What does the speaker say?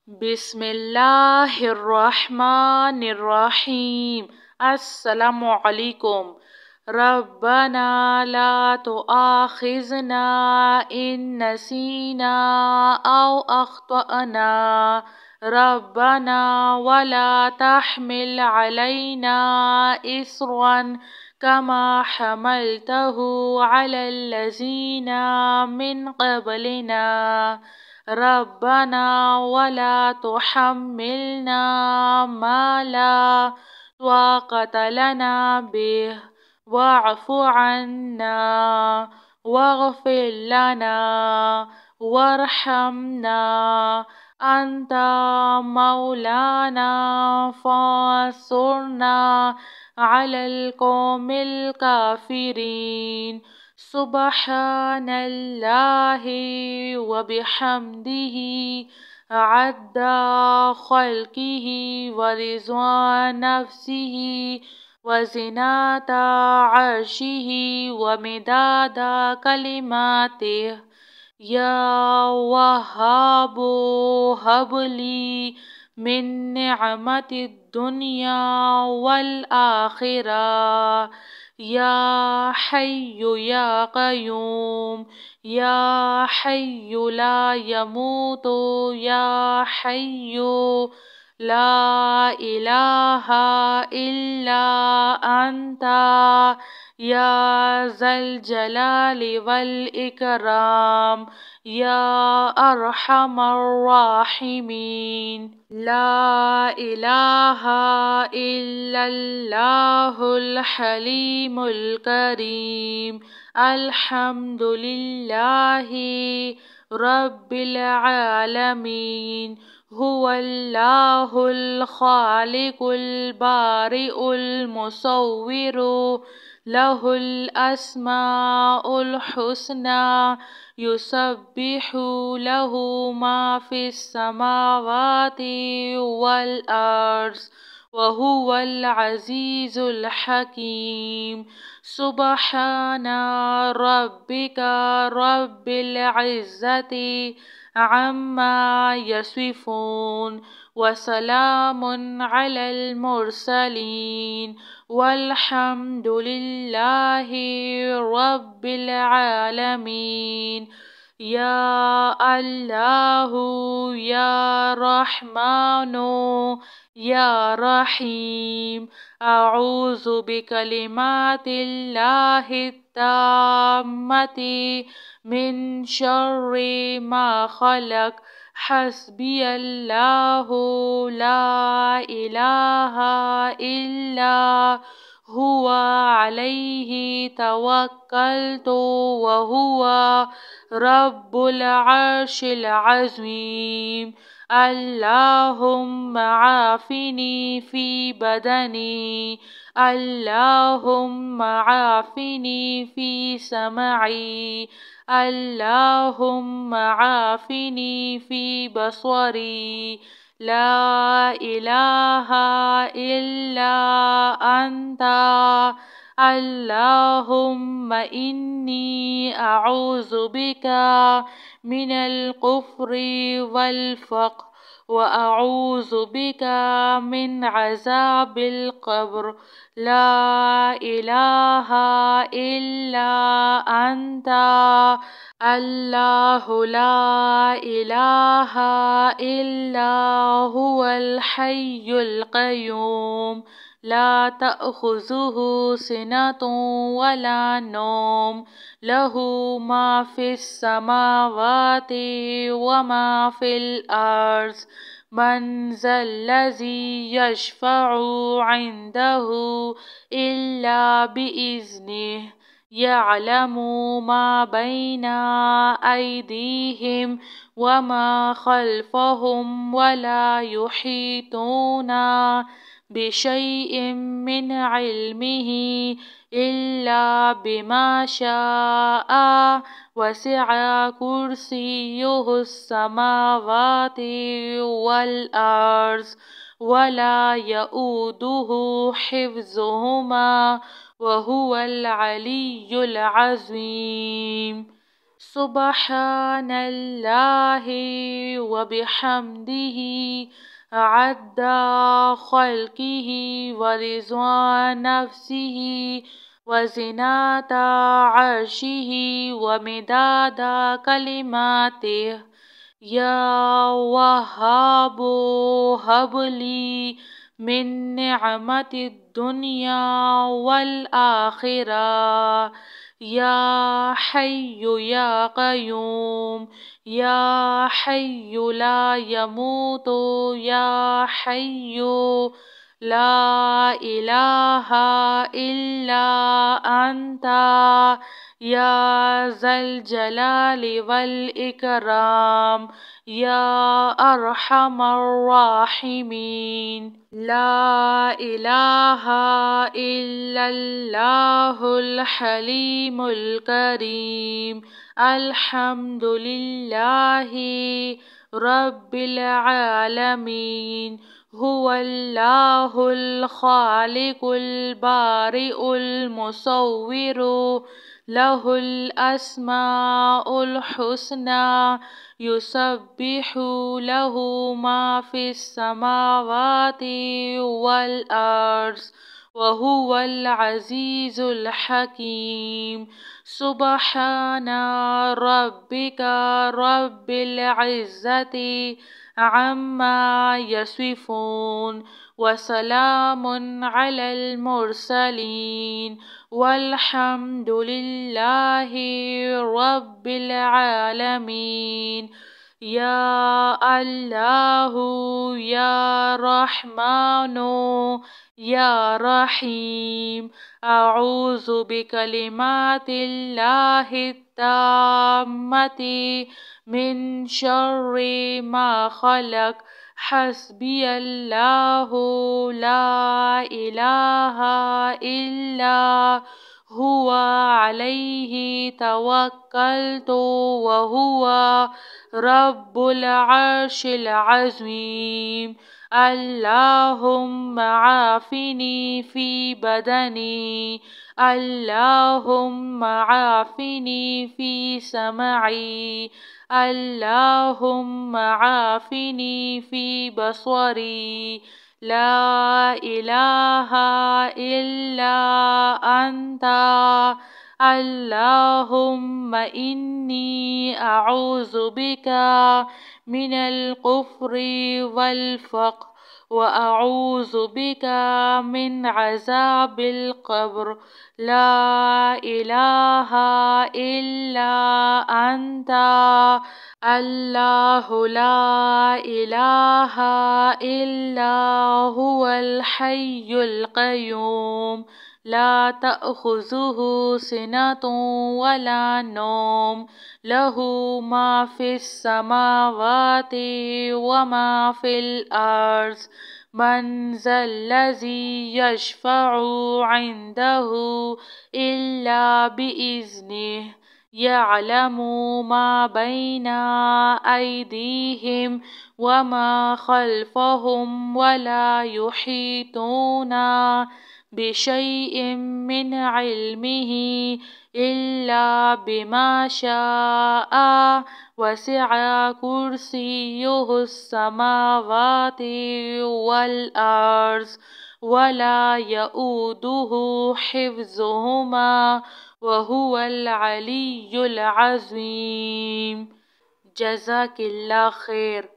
بسم اللہ الرحمن الرحیم۔ السلام علیکم۔ ربنا لا تؤاخذنا ان نسینا او اخطأنا ربنا ولا تحمل علينا إصرا كما حملته على الذين من قبلنا ربنا ولا تحملنا ما لا طاقة لنا به واعف عنا واغفر لنا وارحمنا أنت مولانا فانصرنا على القوم الكافرين سبحان الله وبحمده عد خلقه ورضا نفسه وزنة عرشه ومداد كلماته يا وهاب هب لي من نعمة الدنيا والآخرة يا حي يا قيوم يا حي لا يموت يا حي لا إله إلا أنت يا ذا الجلال والإكرام يا أرحم الراحمين لا إله إلا الله الحليم الكريم الحمد لله رب العالمين هو الله الخالق البارئ المصور له الأسماء الحسنى يسبح له ما في السماوات والأرض وهو العزيز الحكيم سبحان ربك رب العزة عما يصفون وسلام على المرسلين والحمد لله رب العالمين يا الله يا رحمن يا رحيم أعوذ بكلمات الله التامة من شر ما خلق حسبي الله لا إله إلا هو عليه توكلت وهو رب العرش العظيم اللهم عافني في بدني اللهم عافني في سمعي اللهم عافني في بصري لا إله إلا أنت اللهم إني أعوذ بك من الكفر والفقر وأعوذ بك من عذاب القبر لا إله إلا أنت الله لا إله إلا هو الحي القيوم لا تأخذه سنة ولا نوم له ما في السماوات وما في الأرض من ذا الذي يشفع عنده إلا بإذنه يعلم ما بين أيديهم وما خلفهم ولا يحيطون بشيء من علمه إلا بما شاء وسع كرسيه السماوات والأرض ولا يؤوده حفظهما وهو العلي العظيم سبحان الله وبحمده عد خلقه ورضوان نفسه وزنة عرشه ومداد كلماته. يا وهاب هب لي من نعمة الدنيا والآخرة. يا حي يا قيوم، يا حي لا يموت، يا حي لا إله إلا أنت، يا ذا الجلال والإكرام، يا أرحم الراحمين. لا إله إلا الله الحليم الكريم. الحمد لله رب العالمين. هو الله الخالق البارئ المصور، له الأسماء الحسنى، يسبح له ما في السماوات والأرض، وهو العزيز الحكيم. سبحان ربك رب العزة عما يصفون، وسلام على المرسلين، والحمد لله رب العالمين. يا الله يا رحمن يا رحيم، أعوذ بكلمات الله التامة من شر ما خلق. حسبي الله لا إله إلا هو عليه توكلت وهو رب العرش العظيم. اللهم عافني في بدني، اللهم عافني في سمعي، اللهم عافني في بصري. لا إله إلا أنت. اللهم إني أعوذ بك من الكفر والفقر، وأعوذ بك من عذاب القبر. لا إله إلا أنت. الله لا إله إلا هو الحي القيوم، لا تأخذه سنة ولا نوم، له ما في السماوات وما في الأرض. من ذا الذي يشفع عنده إلا بإذنه، يعلم ما بين أيديهم وما خلفهم، ولا يحيطون بشيء من علمه إلا بما شاء. وسع كرسيه السماوات والأرض، ولا يؤوده حفظهما، وهو العلي العظيم. جزاك اللہ خیر.